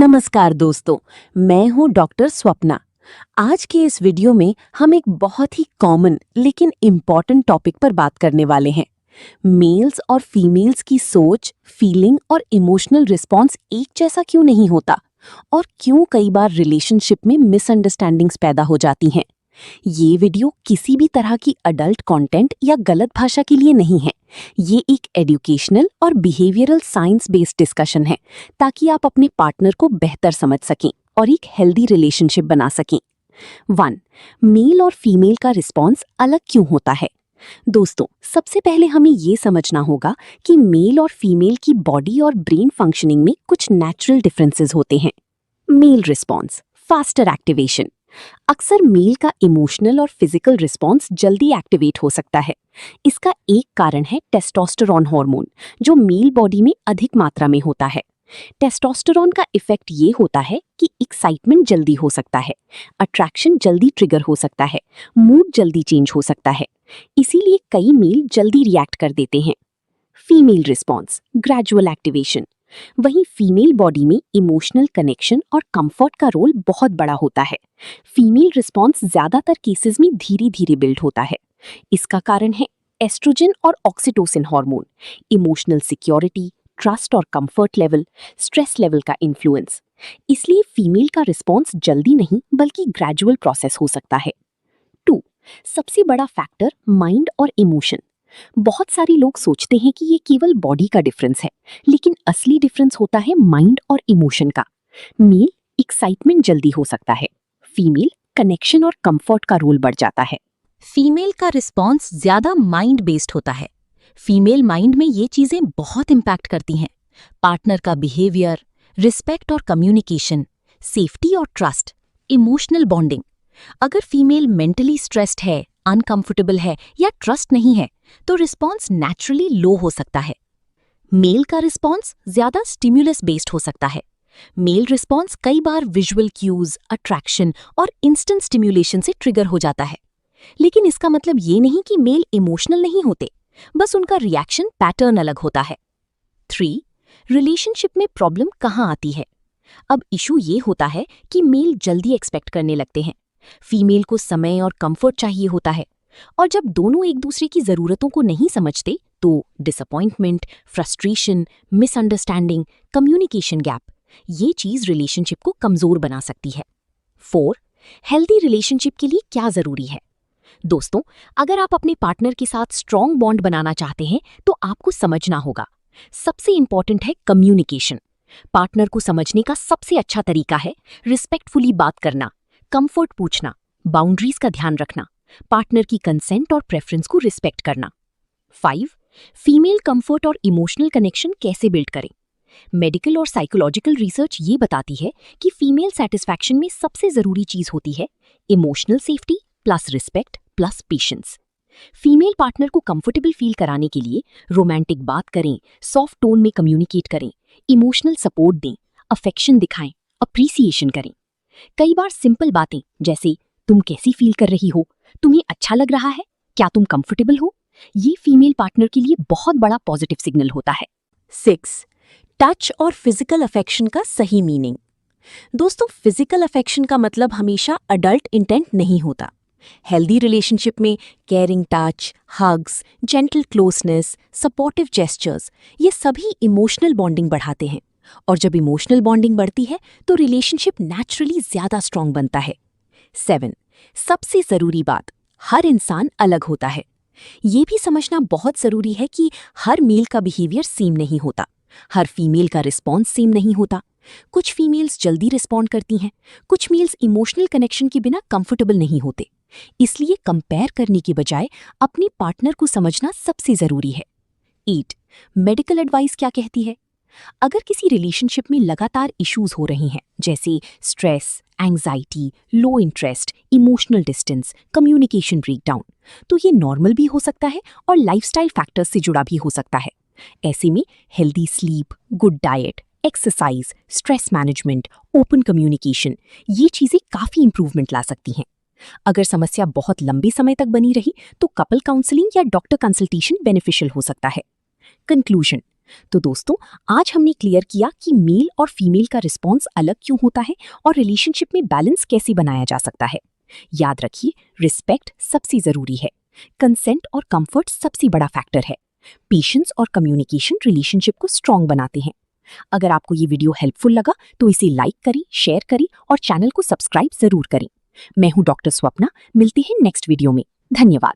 नमस्कार दोस्तों, मैं हूं डॉक्टर स्वप्ना। आज के इस वीडियो में हम एक बहुत ही कॉमन लेकिन इम्पॉर्टेंट टॉपिक पर बात करने वाले हैं। मेल्स और फीमेल्स की सोच, फीलिंग और इमोशनल रिस्पॉन्स एक जैसा क्यों नहीं होता और क्यों कई बार रिलेशनशिप में मिसअंडरस्टैंडिंग्स पैदा हो जाती हैं। ये वीडियो किसी भी तरह की अडल्ट कंटेंट या गलत भाषा के लिए नहीं है। ये एक एजुकेशनल और बिहेवियरल साइंस बेस्ड डिस्कशन है, ताकि आप अपने पार्टनर को बेहतर समझ सकें और एक हेल्दी रिलेशनशिप बना सकें। 1. मेल और फीमेल का रिस्पॉन्स अलग क्यों होता है? दोस्तों, सबसे पहले हमें ये समझना होगा कि मेल और फीमेल की बॉडी और ब्रेन फंक्शनिंग में कुछ नेचुरल डिफरेंसेस होते हैं। Male response, faster activation. अक्सर मेल का इमोशनल और फिजिकल रिस्पॉन्स जल्दी एक्टिवेट हो सकता है। इसका एक कारण है टेस्टोस्टेरोन हार्मोन, जो मेल बॉडी में अधिक मात्रा में होता है। टेस्टोस्टेरोन का इफेक्ट ये होता है कि एक्साइटमेंट जल्दी हो सकता है, अट्रैक्शन जल्दी ट्रिगर हो सकता है, मूड जल्दी चेंज हो सकता है। इसीलिए कई मेल जल्दी रिएक्ट कर देते हैं। Female response, gradual activation. वहीं फीमेल बॉडी में इमोशनल कनेक्शन और कंफर्ट का रोल बहुत बड़ा होता है। फीमेल रिस्पॉन्स ज्यादातर केसेस में धीरे धीरे बिल्ड होता है। इसका कारण है एस्ट्रोजन और oxytocin hormone, emotional security, trust और कंफर्ट लेवल, स्ट्रेस लेवल का इन्फ्लुएंस। इसलिए फीमेल का रिस्पॉन्स जल्दी नहीं बल्कि ग्रेजुअल प्रोसेस हो सकता है। 2. सबसे बड़ा फैक्टर, माइंड और इमोशन। बहुत सारे लोग सोचते हैं कि ये केवल बॉडी का डिफरेंस है, लेकिन असली डिफरेंस होता है माइंड और इमोशन का। मेल एक्साइटमेंट जल्दी हो सकता है, फीमेल कनेक्शन और कंफर्ट का रोल बढ़ जाता है। फीमेल का रिस्पॉन्स ज्यादा माइंड बेस्ड होता है। फीमेल माइंड में ये चीजें बहुत इंपैक्ट करती हैं। पार्टनर का बिहेवियर, रिस्पेक्ट और कम्युनिकेशन, सेफ्टी और ट्रस्ट, इमोशनल बॉन्डिंग। अगर फीमेल मेंटली स्ट्रेस्ड है, अनकंफर्टेबल है या ट्रस्ट नहीं है, तो रिस्पॉन्स नेचुरली लो हो सकता है। मेल का रिस्पॉन्स ज्यादा स्टिम्युलस बेस्ड हो सकता है। मेल रिस्पॉन्स कई बार विजुअल क्यूज, अट्रैक्शन और इंस्टेंट स्टिम्युलेशन से ट्रिगर हो जाता है। लेकिन इसका मतलब ये नहीं कि मेल इमोशनल नहीं होते, बस उनका रिएक्शन पैटर्न अलग होता है। 3. रिलेशनशिप में प्रॉब्लम कहाँ आती है? अब इशू ये होता है कि मेल जल्दी एक्सपेक्ट करने लगते हैं। फीमेल को समय और कंफर्ट चाहिए होता है, और जब दोनों एक दूसरे की जरूरतों को नहीं समझते तो disappointment, frustration, misunderstanding, communication gap, ये चीज रिलेशनशिप को कमजोर बना सकती है। 4. हेल्दी रिलेशनशिप के लिए क्या जरूरी है? दोस्तों, अगर आप अपने पार्टनर के साथ स्ट्रॉन्ग बॉन्ड बनाना चाहते हैं तो आपको समझना होगा, सबसे इंपॉर्टेंट है कम्युनिकेशन। पार्टनर को समझने का सबसे अच्छा तरीका है रिस्पेक्टफुली बात करना, कंफर्ट पूछना, बाउंड्रीज का ध्यान रखना, पार्टनर की कंसेंट और प्रेफरेंस को रिस्पेक्ट करना। 5. फीमेल कंफर्ट और इमोशनल कनेक्शन कैसे बिल्ड करें? मेडिकल और साइकोलॉजिकल रिसर्च ये बताती है कि फीमेल सेटिस्फैक्शन में सबसे जरूरी चीज होती है emotional safety plus respect plus patience. Female partner को कंफर्टेबल फील कराने के लिए रोमांटिक बात करें, सॉफ्ट टोन में कम्युनिकेट करें, इमोशनल सपोर्ट दें, अफेक्शन दिखाएं, अप्रिसिएशन करें। कई बार सिंपल बातें जैसे तुम कैसी फील कर रही हो, तुम्हें अच्छा लग रहा है, क्या तुम कंफर्टेबल हो, ये फीमेल पार्टनर के लिए बहुत बड़ा पॉजिटिव सिग्नल होता है। 6. टच और फिजिकल अफेक्शन का सही मीनिंग। दोस्तों, फिजिकल अफेक्शन का मतलब हमेशा अडल्ट इंटेंट नहीं होता। हेल्दी रिलेशनशिप में caring touch, hugs, gentle closeness, supportive gestures, ये सभी इमोशनल बॉन्डिंग बढ़ाते हैं, और जब इमोशनल बॉन्डिंग बढ़ती है तो रिलेशनशिप नेचुरली ज्यादा स्ट्रांग बनता है। 7. सबसे जरूरी बात, हर इंसान अलग होता है। ये भी समझना बहुत जरूरी है कि हर मेल का बिहेवियर सेम नहीं होता, हर फीमेल का रिस्पॉन्स सेम नहीं होता। कुछ फीमेल्स जल्दी रिस्पॉन्ड करती हैं, कुछ मेल्स इमोशनल कनेक्शन के बिना कंफर्टेबल नहीं होते। इसलिए कंपेयर करने के बजाय अपने पार्टनर को समझना सबसे जरूरी है। 8. मेडिकल एडवाइस क्या कहती है? अगर किसी रिलेशनशिप में लगातार इश्यूज हो रही हैं, जैसे स्ट्रेस, एंजाइटी, लो interest, emotional distance, communication breakdown, तो ये नॉर्मल भी हो सकता है और लाइफस्टाइल फैक्टर्स से जुड़ा भी हो सकता है। ऐसे में healthy sleep, good diet, exercise, stress management, open communication, ये चीजें काफी इंप्रूवमेंट ला सकती हैं। अगर समस्या बहुत लंबे समय तक बनी रही तो कपल काउंसलिंग या डॉक्टर कंसल्टेशन बेनिफिशियल हो सकता है। कंक्लूजन, तो दोस्तों, आज हमने क्लियर किया कि मेल और फीमेल का रिस्पॉन्स अलग क्यों होता है और रिलेशनशिप में बैलेंस कैसे बनाया जा सकता है। याद रखिए, रिस्पेक्ट सबसे जरूरी है, कंसेंट और कंफर्ट सबसे बड़ा फैक्टर है। पेशेंस और कम्युनिकेशन रिलेशनशिप को स्ट्रांग बनाते हैं। अगर आपको ये वीडियो हेल्पफुल लगा तो इसे लाइक करें, शेयर करें और चैनल को सब्सक्राइब जरूर करें। मैं हूं डॉक्टर स्वप्ना, मिलते हैं नेक्स्ट वीडियो में। धन्यवाद।